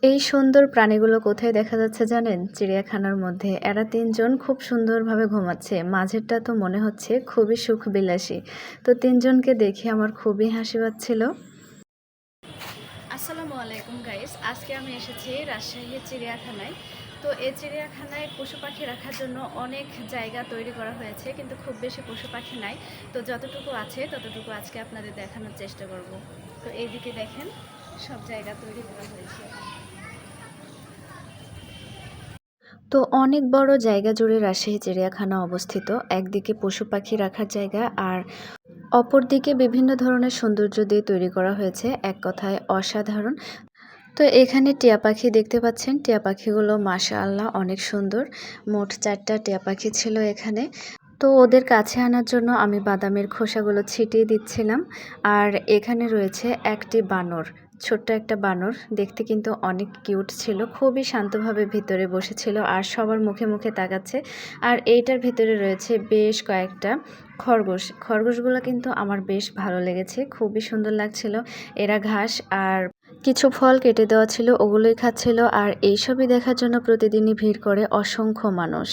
এই সুন্দর প্রাণীগুলো কোথায় দেখা যাচ্ছে জানেন? চিড়িয়াখানার মধ্যে। এরা ৩ জন খুব সুন্দরভাবে ঘুমাচ্ছে। মাঝেরটা তো মনে হচ্ছে খুবই সুখবিলাসী। তো ৩ জনকে দেখে আমার খুবই হাসি পাচ্ছিল। আসসালামু আলাইকুম গাইস, আজকে আমি এসেছি রাজশাহী চিড়িয়াখানায়। তো এই চিড়িয়াখানায় পশু পাখি রাখার জন্য অনেক জায়গা তৈরি করা হয়েছে, কিন্তু খুব বেশি পশু পাখি নাই। তো যতটুকু আছে ততটুকু আজকে আপনাদের দেখানোর চেষ্টা করব। তো এইদিকে দেখেন, সব জায়গা তৈরি করা হয়েছে। তো অনেক বড় জায়গা জুড়ে রাজশাহী চিড়িয়াখানা অবস্থিত। একদিকে পশু পাখি রাখার জায়গা, আর অপরদিকে বিভিন্ন ধরনের সৌন্দর্য দিয়ে তৈরি করা হয়েছে। এক কথায় অসাধারণ। তো এখানে টিয়া পাখি দেখতে পাচ্ছেন। টিয়া পাখিগুলো মাশাআল্লাহ অনেক সুন্দর। মোট ৪টা টিয়া পাখি ছিল এখানে। তো ওদের কাছে আনার জন্য আমি বাদামের খোসাগুলো ছিটিয়ে দিচ্ছিলাম। আর এখানে রয়েছে একটি বানর, ছোট্ট একটা বানর। দেখতে কিন্তু অনেক কিউট ছিল। খুবই শান্তভাবে ভিতরে বসেছিল আর সবার মুখে মুখে তাকাচ্ছে। আর এইটার ভিতরে রয়েছে বেশ কয়েকটা খরগোশ। খরগোশগুলো কিন্তু আমার বেশ ভালো লেগেছে, খুবই সুন্দর লাগছিল। এরা ঘাস আর কিছু ফল কেটে দেওয়া ছিল, ওগুলোই খাচ্ছিল। আর এইসবই দেখার জন্য প্রতিদিনই ভিড় করে অসংখ্য মানুষ।